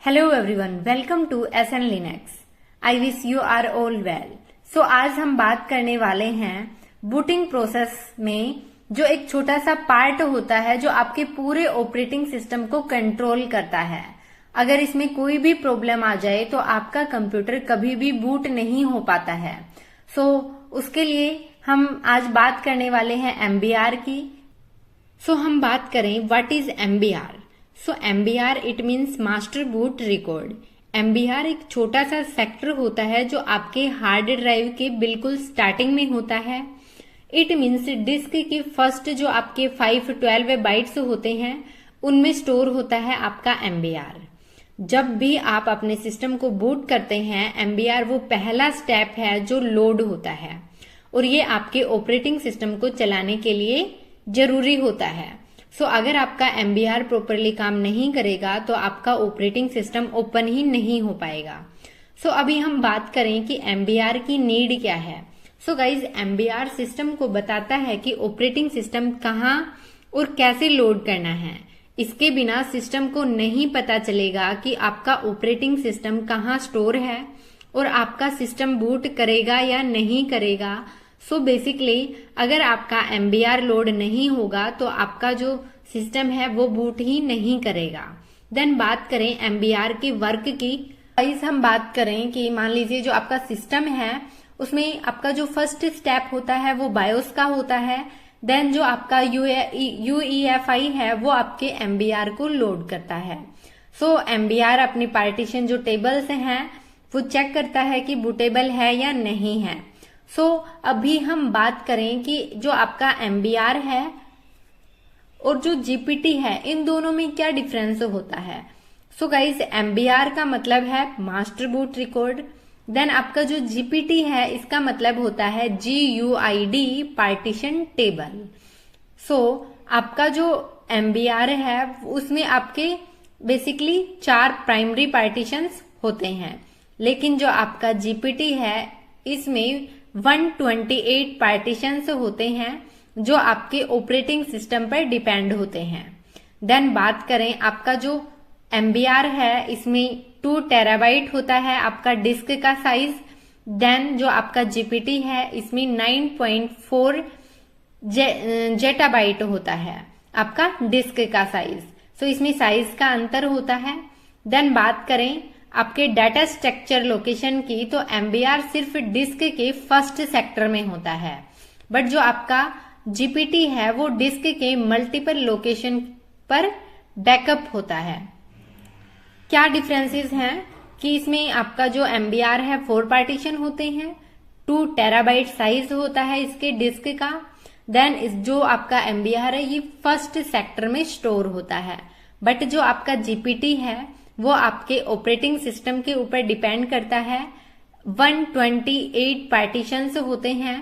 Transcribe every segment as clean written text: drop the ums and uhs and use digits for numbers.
Hello everyone, welcome to S N Linux. I wish you are all well. So आज हम बात करने वाले हैं बूटिंग प्रोसेस में जो एक छोटा सा पार्ट होता है जो आपके पूरे ऑपरेटिंग सिस्टम को कंट्रोल करता है। अगर इसमें कोई भी प्रॉब्लम आ जाए तो आपका कंप्यूटर कभी भी बूट नहीं हो पाता है। उसके लिए हम आज बात करने वाले हैं एमबीआर की। हम बात करें what is MBR. MBR it means master boot record. MBR एक छोटा सा सेक्टर होता है जो आपके हार्ड ड्राइव के बिल्कुल स्टार्टिंग में होता है। इट मीन्स डिस्क की फर्स्ट जो आपके 512 बाइट्स होते हैं उनमें स्टोर होता है आपका एमबीआर। जब भी आप अपने सिस्टम को बूट करते हैं, एमबीआर वो पहला स्टेप है जो लोड होता है और ये आपके ऑपरेटिंग सिस्टम को चलाने के लिए जरूरी होता है। अगर आपका एमबीआर प्रॉपरली काम नहीं करेगा तो आपका ऑपरेटिंग सिस्टम ओपन ही नहीं हो पाएगा। अभी हम बात करें कि एमबीआर की नीड क्या है। गाइज, एमबीआर सिस्टम को बताता है कि ऑपरेटिंग सिस्टम कहाँ और कैसे लोड करना है। इसके बिना सिस्टम को नहीं पता चलेगा कि आपका ऑपरेटिंग सिस्टम कहाँ स्टोर है और आपका सिस्टम बूट करेगा या नहीं करेगा। बेसिकली अगर आपका एमबीआर लोड नहीं होगा तो आपका जो सिस्टम है वो बूट ही नहीं करेगा। देन बात करें एमबीआर के वर्क की। गाइस, हम बात करें कि मान लीजिए जो आपका सिस्टम है उसमें आपका जो फर्स्ट स्टेप होता है वो बायोस का होता है। देन जो आपका यूईएफआई है वो आपके एमबीआर को लोड करता है। एमबीआर अपनी पार्टीशन जो टेबल्स हैं वो चेक करता है कि बूटेबल है या नहीं है। अभी हम बात करें कि जो आपका एमबीआर है और जो जीपीटी है इन दोनों में क्या डिफरेंस होता है। गाइस, एमबीआर का मतलब है मास्टर बूट रिकॉर्ड। देन आपका जो जीपीटी है इसका मतलब होता है GUID पार्टीशन टेबल। आपका जो एमबीआर है उसमें आपके बेसिकली 4 प्राइमरी पार्टीशंस होते हैं, लेकिन जो आपका जीपीटी है इसमें 128 पार्टीशंस होते हैं जो आपके ऑपरेटिंग सिस्टम पर डिपेंड होते हैं। देन बात करें आपका जो एमबीआर है इसमें 2 टेराबाइट होता है आपका डिस्क का साइज। देन जो आपका जीपीटी है इसमें 9.4 जेटाबाइट होता है आपका डिस्क का साइज। इसमें साइज का अंतर होता है। देन बात करें आपके डाटा स्ट्रक्चर लोकेशन की, तो एमबीआर सिर्फ डिस्क के फर्स्ट सेक्टर में होता है, बट जो आपका जीपीटी है वो डिस्क के मल्टीपल लोकेशन पर बैकअप होता है। क्या डिफरेंसेस हैं कि इसमें आपका जो एमबीआर है 4 पार्टीशन होते हैं, 2 टेराबाइट साइज होता है इसके डिस्क का। देन जो आपका एमबीआर है ये फर्स्ट सेक्टर में स्टोर होता है, बट जो आपका जीपीटी है वो आपके ऑपरेटिंग सिस्टम के ऊपर डिपेंड करता है। 128 पार्टीशंस होते हैं।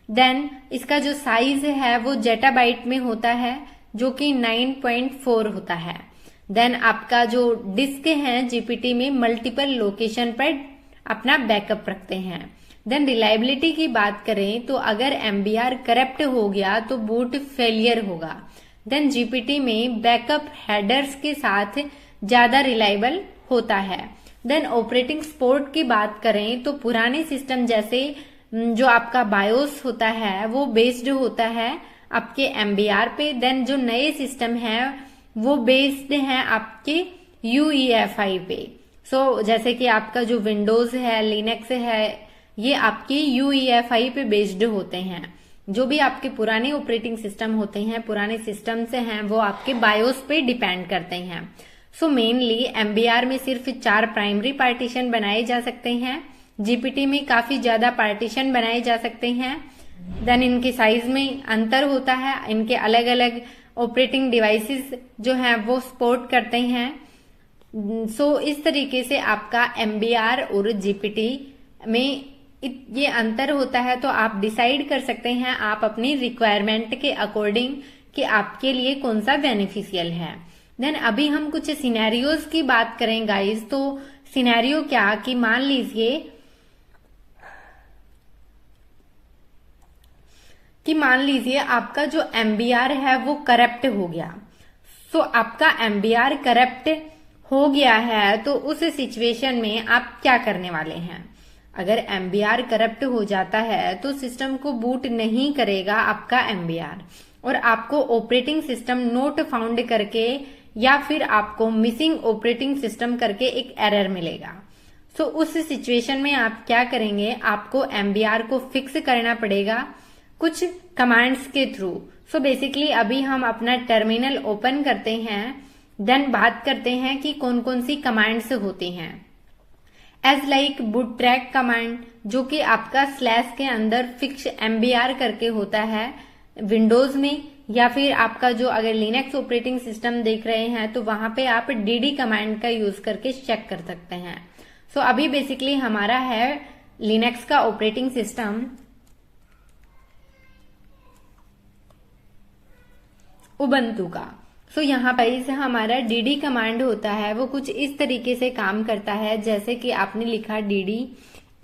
देन इसका जो साइज है वो जेटाबाइट में होता है जो कि 9.4 होता है। देन आपका जो डिस्क है जीपीटी में मल्टीपल लोकेशन पर अपना बैकअप रखते हैं। देन रिलायबिलिटी की बात करें तो अगर एमबीआर करप्ट हो गया तो बूट फेलियर होगा। देन जीपीटी में बैकअप हेडर्स के साथ ज्यादा रिलायबल होता है। देन ऑपरेटिंग सपोर्ट की बात करें तो पुराने सिस्टम जैसे जो आपका बायोस होता है वो बेस्ड होता है आपके एमबीआर पे। देन जो नए सिस्टम है वो बेस्ड है आपके यूईएफआई पे। जैसे कि आपका जो विंडोज है, लिनक्स है, ये आपके यूईएफआई पे बेस्ड होते हैं। जो भी आपके पुराने ऑपरेटिंग सिस्टम होते हैं, पुराने सिस्टम से हैं, वो आपके बायोस पे डिपेंड करते हैं। मेनली एमबीआर में सिर्फ 4 प्राइमरी पार्टीशन बनाए जा सकते हैं। जीपीटी में काफी ज्यादा पार्टीशन बनाए जा सकते हैं। देन इनके साइज में अंतर होता है, इनके अलग अलग ऑपरेटिंग डिवाइसेस जो हैं वो सपोर्ट करते हैं। इस तरीके से आपका एमबीआर और जीपीटी में ये अंतर होता है। तो आप डिसाइड कर सकते हैं आप अपनी रिक्वायरमेंट के अकॉर्डिंग कि आपके लिए कौन सा बेनिफिशियल है। देन अभी हम कुछ सिनेरियोज की बात करें गाइस। सिनेरियो क्या कि मान लीजिए आपका जो एमबीआर है वो करप्ट हो गया। आपका एमबीआर करप्ट हो गया है तो उस सिचुएशन में आप क्या करने वाले हैं। अगर MBR करप्ट हो जाता है तो सिस्टम को बूट नहीं करेगा आपका MBR, और आपको ऑपरेटिंग सिस्टम नोट फाउंड करके या फिर आपको मिसिंग ऑपरेटिंग सिस्टम करके एक एरर मिलेगा। सो उस सिचुएशन में आप क्या करेंगे, आपको MBR को फिक्स करना पड़ेगा कुछ कमांड्स के थ्रू। सो बेसिकली अभी हम अपना टर्मिनल ओपन करते हैं, देन बात करते हैं कि कौन कौन सी कमांड्स होती हैं। As like boot track command, जो कि आपका स्लैश के अंदर फिक्स MBR करके होता है विंडोज में, या फिर आपका जो अगर लिनक्स ऑपरेटिंग सिस्टम देख रहे हैं तो वहां पे आप DD कमांड का यूज करके चेक कर सकते हैं। सो अभी बेसिकली हमारा है लिनक्स का ऑपरेटिंग सिस्टम उबंटू का। सो यहाँ पर से हमारा DD कमांड होता है, वो कुछ इस तरीके से काम करता है जैसे कि आपने लिखा DD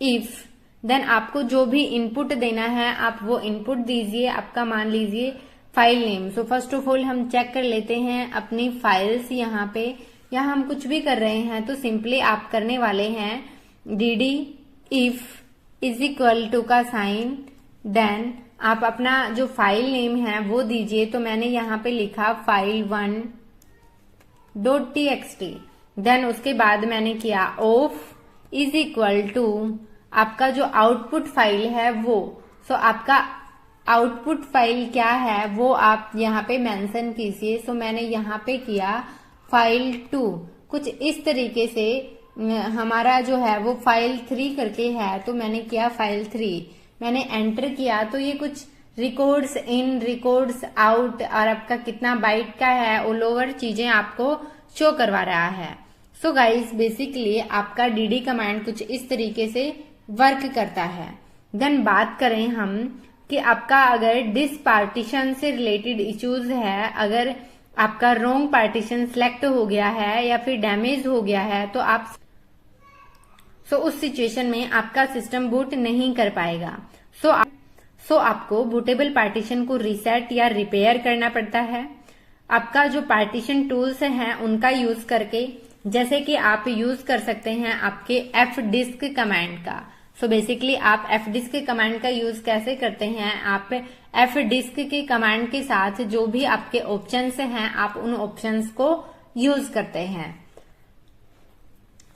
इफ, देन आपको जो भी इनपुट देना है आप वो इनपुट दीजिए। आपका मान लीजिए file name. So first of all हम चेक कर लेते हैं अपनी फाइल्स। यहाँ पे यहाँ हम कुछ भी कर रहे हैं तो सिंपली आप करने वाले हैं DD if is equal to का साइन, देन आप अपना जो फाइल नेम है वो दीजिए। तो मैंने यहाँ पे लिखा file1.txt, देन उसके बाद मैंने किया ऑफ इज इक्वल टू आपका जो आउटपुट फाइल है वो। सो आपका आउटपुट फाइल क्या है वो आप यहाँ पे मेंशन कीजिए। सो मैंने यहाँ पे किया file2। कुछ इस तरीके से हमारा जो है वो file3 करके है, तो मैंने किया file3, मैंने एंटर किया तो ये कुछ रिकॉर्ड्स इन रिकॉर्ड्स आउट और आपका कितना बाइट का है ऑल ओवर चीजें आपको शो करवा रहा है। सो गाइस बेसिकली आपका DD कमांड कुछ इस तरीके से वर्क करता है। देन बात करें हम कि आपका अगर डिस पार्टीशन से रिलेटेड इश्यूज है, अगर आपका रॉन्ग पार्टीशन सिलेक्ट हो गया है या फिर डैमेज हो गया है तो आप उस सिचुएशन में आपका सिस्टम बूट नहीं कर पाएगा। सो आपको बूटेबल पार्टीशन को रीसेट या रिपेयर करना पड़ता है। आपका जो पार्टीशन टूल्स हैं उनका यूज करके, जैसे कि आप यूज कर सकते हैं आपके fdisk कमांड का। सो बेसिकली आप fdisk कमांड का यूज कैसे करते हैं, आप fdisk के कमांड के साथ जो भी आपके ऑप्शंस हैं आप उन ऑप्शंस को यूज करते हैं।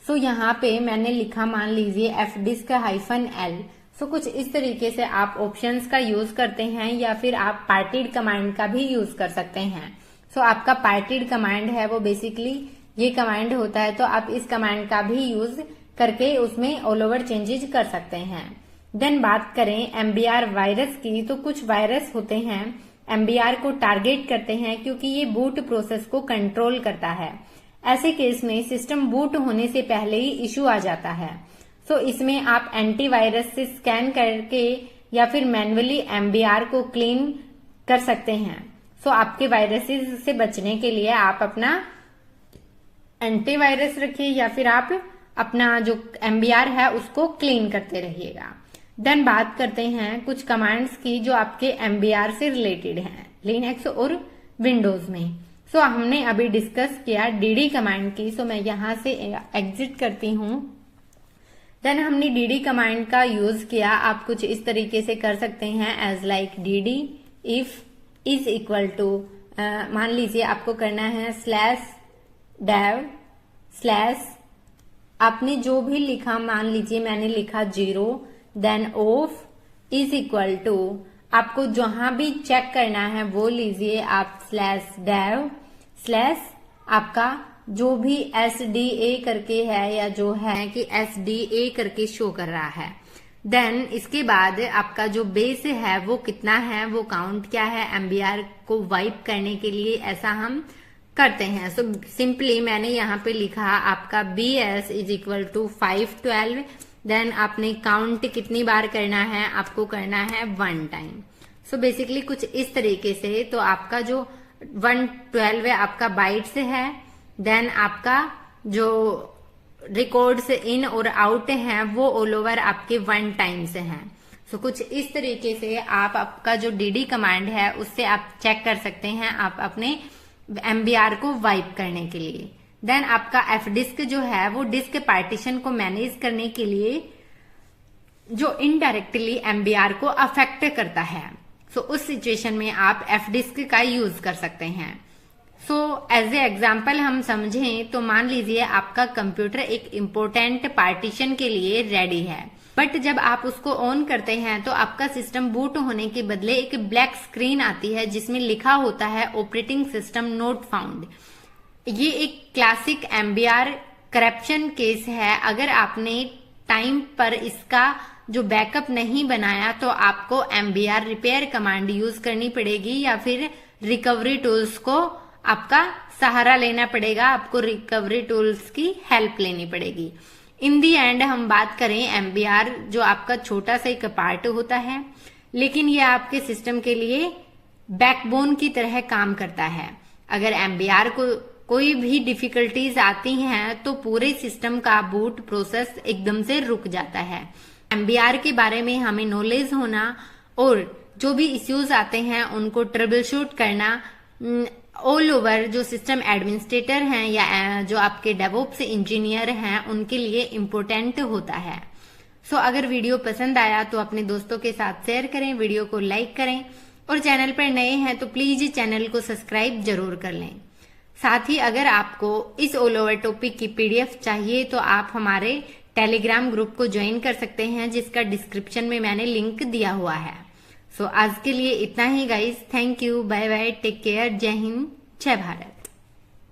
सो यहाँ पे मैंने लिखा मान लीजिए fdisk-l। सो कुछ इस तरीके से आप ऑप्शंस का यूज करते हैं, या फिर आप पार्टिड कमांड का भी यूज कर सकते हैं। सो आपका पार्टिड कमांड है वो बेसिकली ये कमांड होता है, तो आप इस कमांड का भी यूज करके उसमें ऑल ओवर चेंजेस कर सकते हैं। देन बात करें MBR वायरस की, तो कुछ वायरस होते हैं MBR को टारगेट करते हैं क्योंकि ये बूट प्रोसेस को कंट्रोल करता है। ऐसे केस में सिस्टम बूट होने से पहले ही इश्यू आ जाता है। सो इसमें आप एंटीवायरस से स्कैन करके या फिर मैन्युअली MBR को क्लीन कर सकते हैं। सो आपके वायरसेस से बचने के लिए आप अपना एंटीवायरस रखिए या फिर आप अपना जो MBR है उसको क्लीन करते रहिएगा। देन बात करते हैं कुछ कमांड्स की जो आपके MBR से रिलेटेड हैं लिनक्स और विंडोज में। सो हमने अभी डिस्कस किया DD कमांड की। सो मैं यहां से एग्जिट करती हूं। देन हमने DD कमांड का यूज किया, आप कुछ इस तरीके से कर सकते हैं as like DD if is equal to, मान लीजिए आपको करना है /dev/ आपने जो भी लिखा, मान लीजिए मैंने लिखा 0, then of is equal to आपको जहां भी चेक करना है वो लीजिए आप /dev/ आपका जो भी SDA करके है या जो है कि SDA करके शो कर रहा है। देन इसके बाद आपका जो बेस है वो कितना है, वो काउंट क्या है MBR को वाइप करने के लिए, ऐसा हम करते हैं। सो सिंपली मैंने यहाँ पे लिखा आपका BS is equal to 512। Then आपने काउंट कितनी बार करना है, आपको करना है 1 टाइम। सो बेसिकली कुछ इस तरीके से तो आपका जो 112 है आपका बाइट्स है। देन आपका जो रिकॉर्ड्स इन और आउट हैं वो ऑल ओवर आपके 1 टाइम से हैं। सो कुछ इस तरीके से आप आपका जो DD कमांड है उससे आप चेक कर सकते हैं आप अपने MBR को वाइप करने के लिए। देन आपका एफ डिस्क जो है वो डिस्क पार्टीशन को मैनेज करने के लिए जो इनडायरेक्टली एमबीआर को अफेक्ट करता है। सो उस सिचुएशन में आप एफ डिस्क का यूज कर सकते हैं। सो एज ए एग्जाम्पल हम समझें तो मान लीजिए आपका कंप्यूटर एक इम्पोर्टेंट पार्टीशन के लिए रेडी है, बट जब आप उसको ऑन करते हैं तो आपका सिस्टम बूट होने के बदले एक ब्लैक स्क्रीन आती है जिसमें लिखा होता है ऑपरेटिंग सिस्टम नोट फाउंड। ये एक क्लासिक एमबीआर करप्शन केस है। अगर आपने टाइम पर इसका जो बैकअप नहीं बनाया तो आपको एमबीआर रिपेयर कमांड यूज करनी पड़ेगी या फिर रिकवरी टूल्स को आपका सहारा लेना पड़ेगा, आपको रिकवरी टूल्स की हेल्प लेनी पड़ेगी। इन दी एंड हम बात करें एमबीआर जो आपका छोटा सा एक पार्ट होता है, लेकिन ये आपके सिस्टम के लिए बैकबोन की तरह काम करता है। अगर एमबीआर को कोई भी डिफिकल्टीज आती हैं तो पूरे सिस्टम का बूट प्रोसेस एकदम से रुक जाता है। एमबीआर के बारे में हमें नॉलेज होना और जो भी इश्यूज आते हैं उनको ट्रबल शूट करना ऑल ओवर जो सिस्टम एडमिनिस्ट्रेटर हैं या जो आपके डेवऑप्स इंजीनियर हैं उनके लिए इम्पोर्टेंट होता है। सो अगर वीडियो पसंद आया तो अपने दोस्तों के साथ शेयर करें, वीडियो को लाइक करें और चैनल पर नए हैं तो प्लीज चैनल को सब्सक्राइब जरूर कर लें। साथ ही अगर आपको इस ऑल ओवर टॉपिक की पीडीएफ चाहिए तो आप हमारे टेलीग्राम ग्रुप को ज्वाइन कर सकते हैं जिसका डिस्क्रिप्शन में मैंने लिंक दिया हुआ है। सो आज के लिए इतना ही guys, thank you, bye bye, take care, जय हिंद, जय भारत।